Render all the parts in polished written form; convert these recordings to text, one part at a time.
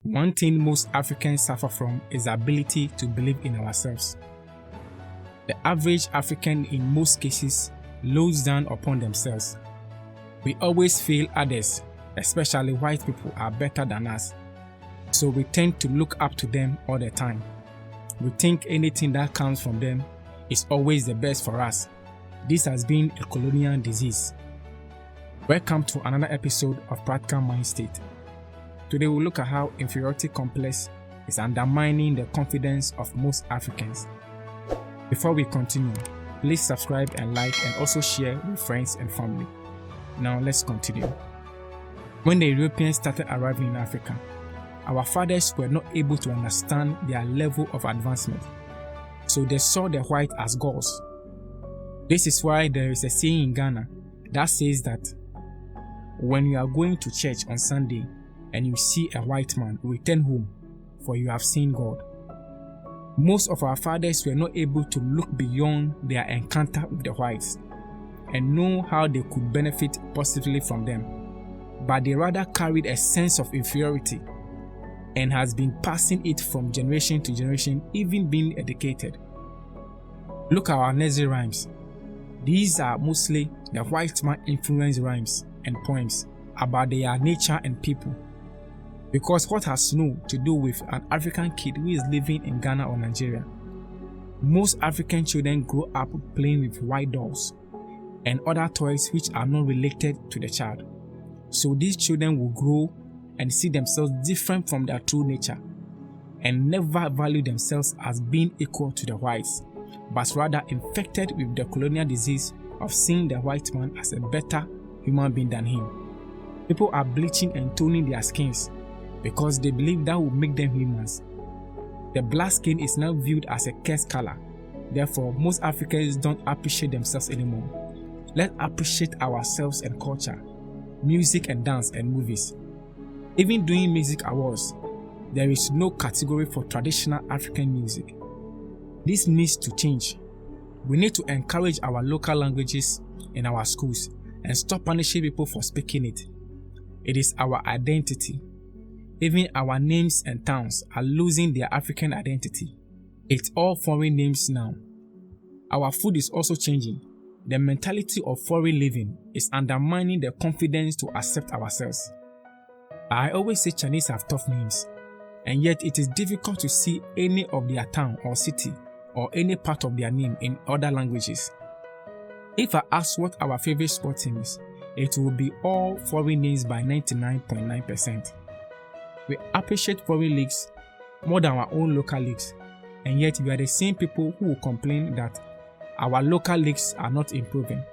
One thing most Africans suffer from is the ability to believe in ourselves. The average African in most cases looks down upon themselves. We always feel others, especially white people, are better than us. So we tend to look up to them all the time. We think anything that comes from them is always the best for us. This has been a colonial disease. Welcome to another episode of Practical Mind State. Today we'll look at how inferiority complex is undermining the confidence of most Africans. Before we continue, please subscribe and like and also share with friends and family. Now let's continue. When the Europeans started arriving in Africa, our fathers were not able to understand their level of advancement, so they saw the white as gods. This is why there is a saying in Ghana that says that when you are going to church on Sunday and you see a white man, return home, for you have seen God. Most of our fathers were not able to look beyond their encounter with the whites and know how they could benefit positively from them, but they rather carried a sense of inferiority and has been passing it from generation to generation, even being educated. Look at our nursery rhymes. These are mostly the white man influenced rhymes and poems about their nature and people. Because what has snow to do with an African kid who is living in Ghana or Nigeria? Most African children grow up playing with white dolls and other toys which are not related to the child. So these children will grow and see themselves different from their true nature and never value themselves as being equal to the whites, but rather infected with the colonial disease of seeing the white man as a better human being than him. People are bleaching and toning their skins because they believe that will make them humans. The black skin is now viewed as a cursed color. Therefore, most Africans don't appreciate themselves anymore. Let's appreciate ourselves and culture, music and dance and movies. Even during music awards, there is no category for traditional African music. This needs to change. We need to encourage our local languages in our schools and stop punishing people for speaking it. It is our identity. Even our names and towns are losing their African identity. It's all foreign names now. Our food is also changing. The mentality of foreign living is undermining the confidence to accept ourselves. I always say Chinese have tough names, and yet it is difficult to see any of their town or city or any part of their name in other languages. If I ask what our favorite sport team is, it will be all foreign names by 99.9%. We appreciate foreign leagues more than our own local leagues, and yet we are the same people who will complain that our local leagues are not improving,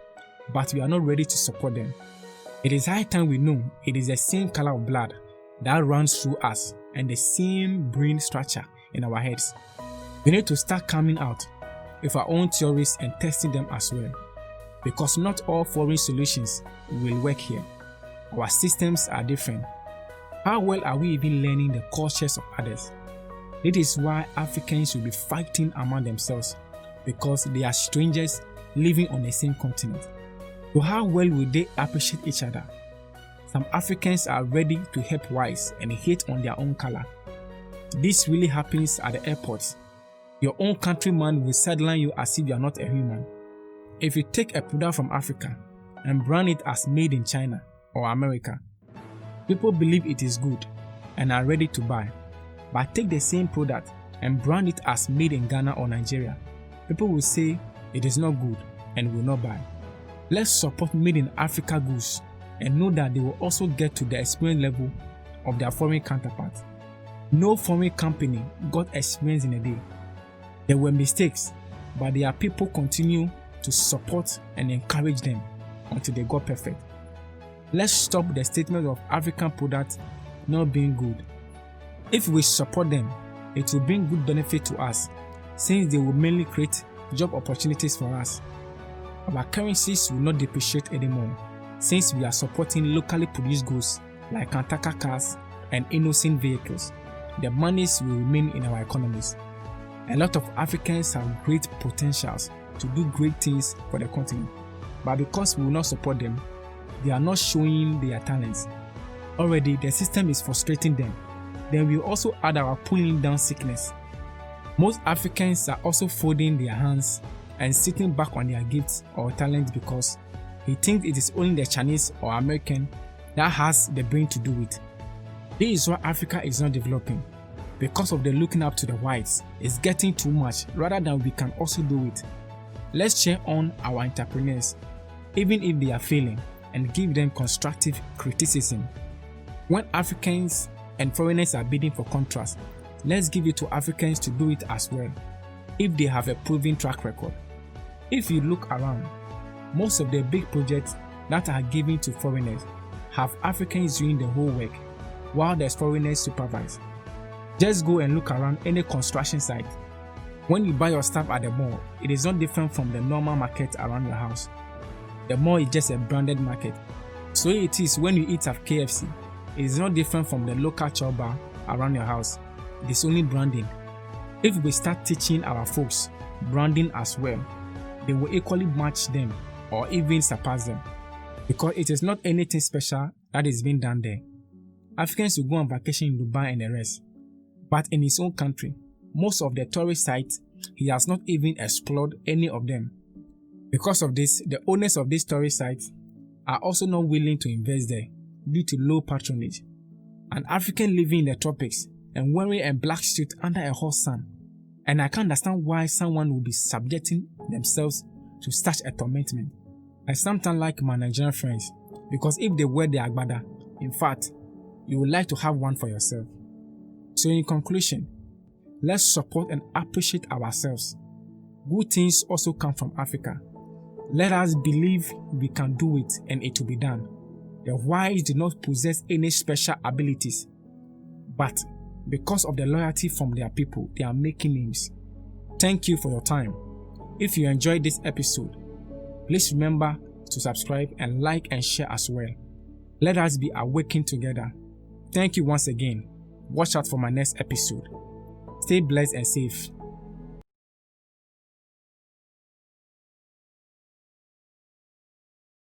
but we are not ready to support them. It is high time we know it is the same color of blood that runs through us and the same brain structure in our heads. We need to start coming out with our own theories and testing them as well, because not all foreign solutions will work here. Our systems are different. How well are we even learning the cultures of others? It is why Africans will be fighting among themselves, because they are strangers living on the same continent. So how well will they appreciate each other? Some Africans are ready to help whites and hate on their own color. This really happens at the airports. Your own countryman will sideline you as if you are not a human. If you take a product from Africa and brand it as made in China or America, people believe it is good and are ready to buy. But take the same product and brand it as made in Ghana or Nigeria, people will say it is not good and will not buy. Let's support made in Africa goods and know that they will also get to the experience level of their foreign counterparts. No foreign company got experience in a day. There were mistakes, but their people continue to support and encourage them until they got perfect. Let's stop the statement of African products not being good. If we support them, it will bring good benefit to us, since they will mainly create job opportunities for us. Our currencies will not depreciate anymore, since we are supporting locally produced goods like Kantaka cars and innocent vehicles. The monies will remain in our economies. A lot of Africans have great potentials to do great things for the continent, but because we will not support them, they are not showing their talents. Already, the system is frustrating them. then we also add our pulling down sickness. Most Africans are also folding their hands and sitting back on their gifts or talents because he thinks it is only the Chinese or American that has the brain to do it. This is why Africa is not developing. Because of the looking up to the whites, it's getting too much rather than we can also do it. Let's cheer on our entrepreneurs, even if they are failing, and give them constructive criticism. When Africans and foreigners are bidding for contracts, let's give it to Africans to do it as well, if they have a proven track record. If you look around, most of the big projects that are given to foreigners have Africans doing the whole work, while there's foreigners supervise. Just go and look around any construction site. When you buy your stuff at the mall, it is not different from the normal market around your house. The mall is just a branded market. So it is when you eat at KFC. It is not different from the local chow bar around your house. It is only branding. If we start teaching our folks branding as well, they will equally match them or even surpass them, because it is not anything special that is being done there. Africans will go on vacation in Dubai and the rest, but in his own country, most of the tourist sites, he has not even explored any of them. Because of this, the owners of these tourist sites are also not willing to invest there due to low patronage. An African living in the tropics and wearing a black suit under a hot sun, and I can't understand why someone would be subjecting themselves to such a tormentment. I sometimes like my Nigerian friends, because if they wear the agbada, in fact, you would like to have one for yourself. So in conclusion, let's support and appreciate ourselves. Good things also come from Africa. Let us believe we can do it and it will be done. The whites do not possess any special abilities, but because of the loyalty from their people, they are making names. Thank you for your time. If you enjoyed this episode, please remember to subscribe and like and share as well. Let us be awakened together. Thank you once again. Watch out for my next episode. Stay blessed and safe.